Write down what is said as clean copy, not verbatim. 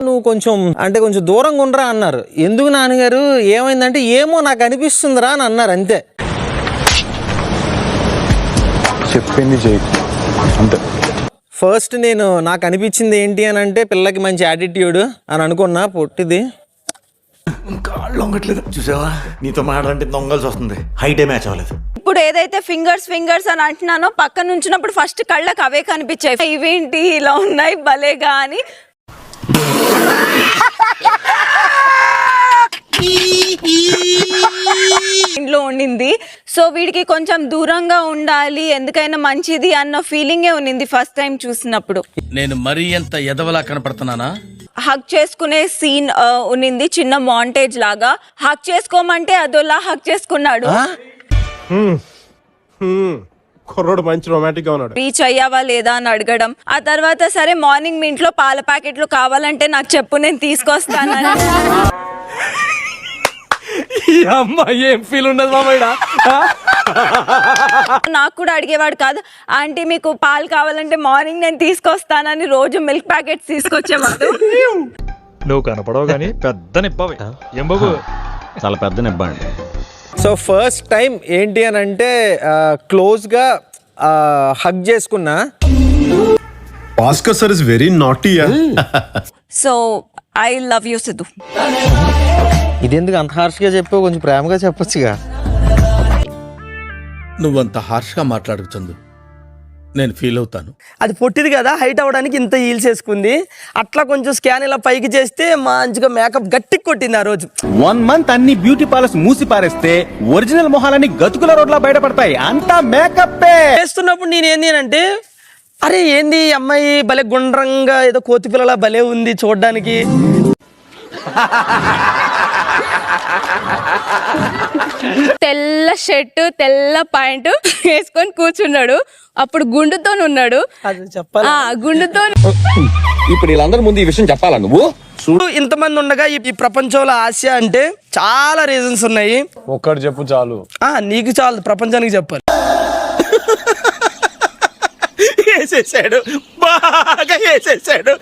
నువ్వు కొంచెం దూరంగా ఉండరా అన్నారు. ఎందుకు నాన్నగారు, ఏమైందంటే ఏమో నాకు అనిపిస్తుందిరా అని అన్నారు, అంతే. చెప్పింది చేయి అంతే. ఫస్ట్ నాకు అనిపించింది ఏంటి అని అంటే పిల్లకి మంచి యాటిట్యూడ్ అని అనుకున్నా. పొట్టిది కాళ్ళు లొంగట్లేదు చూసావా, నీతో మాట్లాడంటే దొంగల్సి వస్తుంది, హైటే మ్యాచ్ అవ్వలేదు. ఇప్పుడు ఏదైతే ఫింగర్స్ అని అంటున్నానో పక్కన నుంచినప్పుడు ఫస్ట్ కళ్ళకి అవే కనిపించాయి. ఇవేంటి ఇలా ఉన్నాయి భలేగా అని. ఇంట్లో ఉండింది. సో వీడికి కొంచెం దూరంగా ఉండాలి, ఎందుకైనా మంచిది అన్న ఫీలింగే ఉన్నింది ఫస్ట్ టైం చూసినప్పుడు. నేను మరీ ఎంత ఎదవలా కనపడుతున్నానా? హక్ చేసుకునే సీన్ ఉన్నింది, చిన్న మాంటేజ్ లాగా. హక్ చేసుకోమంటే అదోలా హక్ చేసుకున్నాడు. కుర్రోడు మంచి రొమాంటిక్ గా ఉన్నాడు. రీచ్ అయ్యావా లేదా అని అడగడం. ఆ తర్వాత సరే మార్నింగ్ మీ ఇంట్లో పాల ప్యాకెట్లు కావాలంటే నాకు చెప్పు, నేను తీసుకొస్తానని. ఏం ఫీల్ ఉండదు మామయ్య. నాకు కూడా అడిగేవాడు కాదు, ఆంటీ మీకు పాలు కావాలంటే మార్నింగ్ నేను తీసుకొస్తానని రోజు మిల్క్ ప్యాకెట్స్ తీసుకొచ్చేవాడు. నువ్వు కనపడవు కానీ పెద్ద నిప్పవి. ఏం బాబు, చాలా పెద్ద నిబ్బండి. సో ఫస్ట్ టైం ఏంటి అని అంటే క్లోజ్గా హగ్ చేసుకున్నా. Bhaskar sir is very naughty. So I love you Siddhu. ఇదెందుకు అంత హార్ష్గా చెప్పావు, కొంచెం ప్రేమగా చెప్పొచ్చుగా. నువ్వంత హార్ష్గా మాట్లాడుతుంది, నేను ఫీల్ అవుతాను. అది పొట్టిది కదా, హైట్ అవ్వడానికి ఇంత హీల్స్ వేసుకుంది. అట్లా కొంచెం స్కాన్ ఇలా పైకి చేస్తే మంచిగా మేకప్ గట్టికి కొట్టింది ఆ రోజు. 1 month అన్ని బ్యూటీ పార్లర్స్ మూసి పారేస్తే ఒరిజినల్ మొహాలన్నీ గతుకుల రోడ్లా బయటపడతాయి. అంతా మేకప్పే. చేస్తున్నప్పుడు నేనేంది అంటే, అరే ఏంది అమ్మాయి భలే గుండ్రంగా ఏదో కోతి పిల్లలా భలే ఉంది చూడడానికి. తెల్ల షర్టు తెల్ల ప్యాంట్ వేసుకొని కూర్చున్నాడు. అప్పుడు గుండుతో ఉన్నాడు. అది చెప్పాలి. గుండుతో ఇప్పుడు వీళ్ళందరి ముందు ఈ విషయం చెప్పాలా నువ్వు? చూడు, ఇంతమంది ఉండగా ఈ ప్రపంచంలో ఆసియా అంటే చాలా రీజన్స్ ఉన్నాయి. ఒక్కటి చెప్పు చాలు. నీకు చాలు, ప్రపంచానికి చెప్పాలి. వేసేసాడు, బాగా వేసేసాడు.